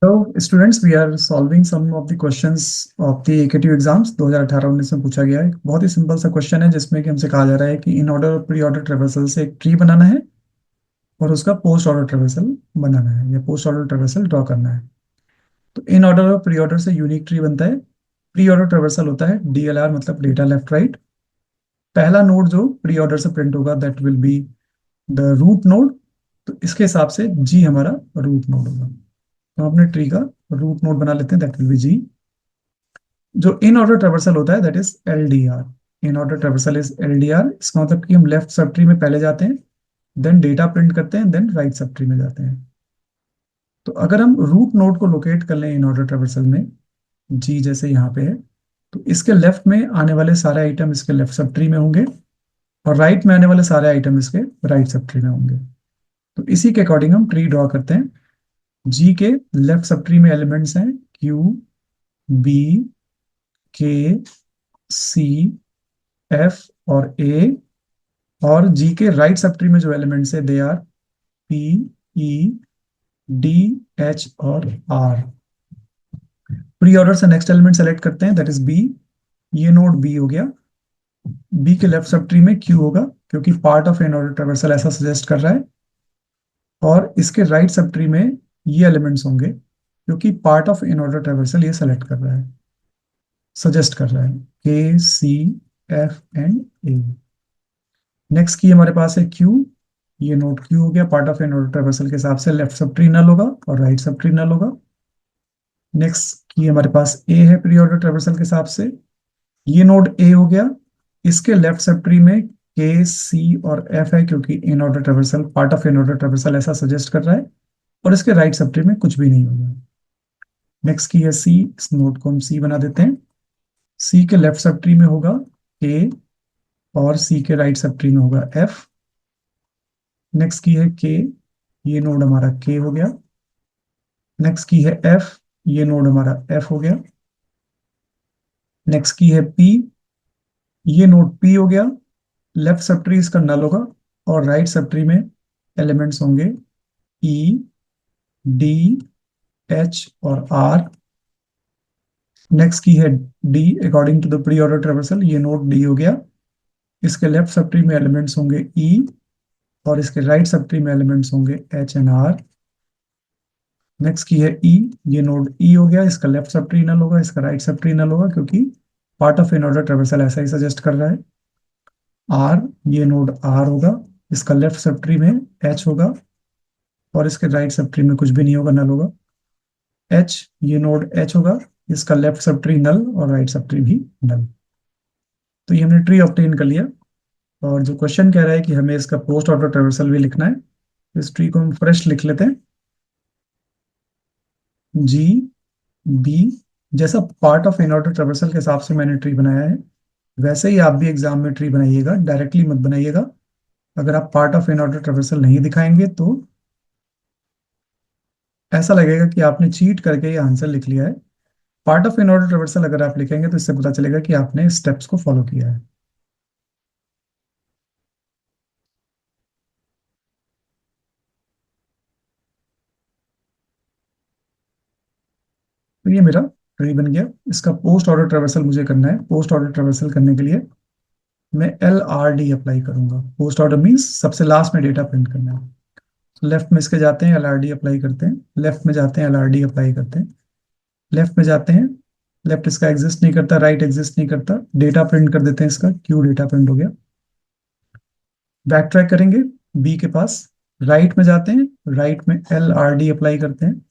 तो students we are solving some of the questions of the AKTU exams 2018-19 में पूछा गया है। बहुत ही सिंपल सा क्वेश्चन है जिसमें कि हमसे कहा जा रहा है कि इन ऑर्डर और प्री ऑर्डर ट्रेवर्सल से एक ट्री बनाना है और उसका पोस्ट ऑर्डर ट्रेवर्सल बनाना है या पोस्ट ऑर्डर ट्रेवर्सल ड्रॉ करना है। तो इन ऑर्डर और प्री ऑर्डर से यूनिक ट्री बनता है। प्री ऑर्डर ट्रेवर्सल होता है DLR मतलब डेटा लेफ्ट राइट। पहला नोड जो प्री ऑर्डर से प्रिंट होगा that will be the root node. तो इसके हिसाब से जी हमारा रूट नोड होगा। तो हम अपने ट्री का रूट नोड बना लेते हैं दैट विल बी जी। जो इन ऑर्डर ट्रेवर्सल होता है that is LDR। In order traversal is LDR। इसका मतलब कि हम लेफ्ट सब ट्री में पहले जाते हैं, देन डेटा प्रिंट करते हैं, देन राइट सब ट्री में जाते हैं। तो अगर हम रूट नोड को लोकेट कर लें इन ऑर्डर ट्रेवर्सल में, जी जैसे यहाँ पे है, तो इसके लेफ्ट में आने वाले सारे आइटम इसके लेफ्ट सब ट्री में होंगे और राइट में आने वाले सारे आइटम इसके राइट सब ट्री में होंगे। तो इसी के अकॉर्डिंग हम ट्री ड्रॉ करते हैं। जी के लेफ्ट सब ट्री में एलिमेंट्स हैं Q, B, K, C, F और A। और जी के राइट सब ट्री में जो एलिमेंट्स है they are P, E, D, H और R। प्री ऑर्डर से नेक्स्ट एलिमेंट सेलेक्ट करते हैं दैट इज B। ये नोड B हो गया। B के लेफ्ट सब ट्री में Q होगा क्योंकि part of in order traversal ऐसा सजेस्ट कर रहा है। और इसके राइट सब ट्री में ये एलिमेंट्स होंगे क्योंकि part of in order traversal ये सेलेक्ट कर रहा है, सजेस्ट कर रहा है K, C, F and A। Next की हमारे पास है Q। ये नोड Q हो गया, part of in order traversal के हिसाब से लेफ्ट सब ट्री नल होगा और राइट सब ट्री नल होगा। नेक्स्ट की हमारे पास A है प्री ऑर्डर ट्रेवर्सल के हिसाब से। ये नोड A हो गया, इसके लेफ्ट सब ट्री में K, C और F है क्योंकि in order traversal part of in order traversal ऐसा सजेस्ट कर रहा है। और इसके राइट सब ट्री में कुछ भी नहीं होगा। नेक्स्ट की है C। इस नोड को हम C बना देते हैं। C के लेफ्ट सब ट्री में होगा K और C के राइट सब ट्री में होगा F। नेक्स्ट की है K। ये नोड हमारा K हो गया। नेक्स्ट की है F। ये नोड हमारा F हो गया। नेक्स्ट की है P। ये नोड P हो गया। लेफ्ट सब ट्री इसका नल होगा और राइट सब ट्री में एलिमेंट्स होंगे E, D, H और R। नेक्स्ट की है D। According to the pre order traversal ये नोड D हो गया। इसके लेफ्ट सब ट्री में एलिमेंट्स होंगे E और इसके राइट सब ट्री में एलिमेंट्स होंगे H and R। Next key है E। ये नोड E हो गया, इसका लेफ्ट सब ट्री नल होगा, इसका राइट सब ट्री नल होगा क्योंकि part of in order traversal ऐसा ही सजेस्ट कर रहा है। R। ये नोड R होगा, इसका लेफ्ट सब ट्री में H होगा और इसके राइट सब ट्री में कुछ भी नहीं होगा, नल होगा। H। ये नोड H होगा, इसका लेफ्ट सब ट्री नल और राइट सब ट्री भी नल। तो ये हमने ट्री ऑब्टेन कर लिया। और जो क्वेश्चन कह रहा है कि हमें इसका पोस्ट ऑर्डर ट्रेवर्सल भी लिखना है, इस ट्री को हम फ्रेश लिख लेते हैं। G, B। जैसा part of in order traversal के हिसाब से मैंने ट्री बनाया है वैसे ही आप भी एग्जाम में ट्री बनाइएगा, डायरेक्टली मत बनाइएगा। अगर आप part of in order traversal नहीं दिखाएंगे तो ऐसा लगेगा कि आपने चीट करके ये आंसर लिख लिया है। Part of in order traversal अगर आप लिखेंगे तो इससे पता चलेगा कि आपने स्टेप्स को फॉलो किया है। तो ये मेरा ट्री बन गया। इसका पोस्ट ऑर्डर ट्रेवर्सल मुझे करना है। पोस्ट ऑर्डर ट्रेवर्सल करने के लिए मैं LRD अप्लाई करूंगा। पोस्ट ऑर्डर मीन्स सबसे लास्ट में डेटा प्रिंट करना है। तो लेफ्ट में इसके जाते हैं, LRD अप्लाई करते हैं। लेफ्ट में जाते हैं, LRD अप्लाई करते हैं। लेफ्ट में जाते हैं, लेफ्ट इसका एग्जिस्ट नहीं करता, राइट एग्जिस्ट नहीं करता, डेटा प्रिंट कर देते हैं इसका। Q डेटा प्रिंट हो गया। बैक ट्रैक करेंगे B के पास, राइट में जाते हैं, राइट में LRD अप्लाई करते हैं।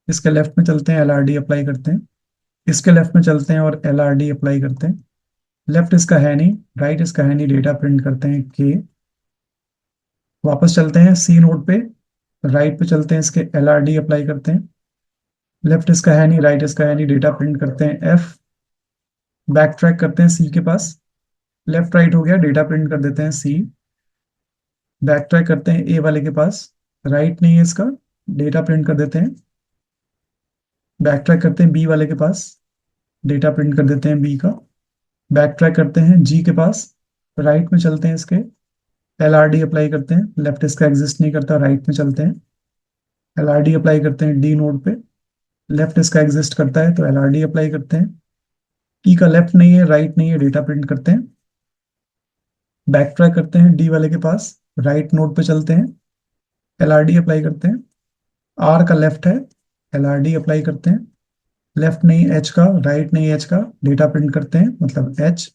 इसके लेफ्ट में चलते हैं, LRD अप्लाई करते हैं। इसके लेफ्ट में चलते हैं और LRD अप्लाई करते हैं। लेफ्ट इसका है नहीं, राइट इसका है नहीं, डेटा प्रिंट करते हैं K। वापस चलते हैं C नोड पे, राइट पे चलते हैं, इसके LRD अप्लाई करते हैं। लेफ्ट इसका है नहीं, राइट इसका है नहीं, डेटा प्रिंट करते हैं F। बैक ट्रैक करते हैं C के पास, लेफ्ट राइट हो गया, डेटा प्रिंट कर देते हैं C। बैक ट्रैक करते हैं A वाले के पास, राइट नहीं है इसका, डेटा प्रिंट कर देते हैं। बैक ट्रैक करते हैं B वाले के पास, डेटा प्रिंट कर देते हैं B का। बैक ट्रैक करते हैं G के पास, राइट में चलते हैं, इसके LRD अप्लाई करते हैं। लेफ्ट इसका एग्जिस्ट नहीं करता, राइट में चलते हैं, LRD अप्लाई करते हैं D नोड पे। लेफ्ट इसका एग्जिस्ट करता है तो LRD अप्लाई करते हैं। ई का लेफ्ट नहीं है, राइट नहीं है, डेटा प्रिंट करते हैं। बैक ट्रैक करते हैं डी वाले के पास, राइट नोड पे चलते हैं, LRD अप्लाई करते हैं। आर का लेफ्ट है, LRD अप्लाई करते हैं। लेफ्ट नहीं एच का, राइट नहीं एच का, डेटा प्रिंट करते हैं मतलब एच।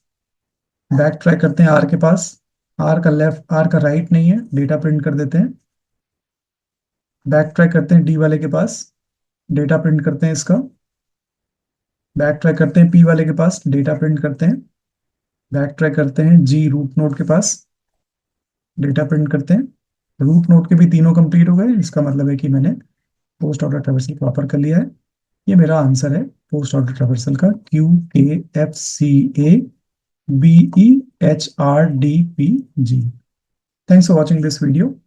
बैक ट्रैक करते हैं आर के पास, आर का राइट नहीं है, डेटा प्रिंट कर देते हैं। बैक ट्रैक करते हैं डी वाले के पास, डेटा प्रिंट करते हैं इसका। बैक ट्रैक करते हैं पी वाले के पास, डेटा प्रिंट करते हैं। बैक ट्रैक करते हैं जी रूट नोड के पास, डेटा प्रिंट करते हैं। रूट नोड के भी तीनों कंप्लीट हो गए, इसका मतलब है कि मैंने पोस्ट ऑर्डर ट्रैवर्सल प्रॉपर कर लिया है। ये मेरा आंसर है पोस्ट ऑर्डर ट्रैवर्सल का, QAFCABEHRDPG। Thanks for watching this video.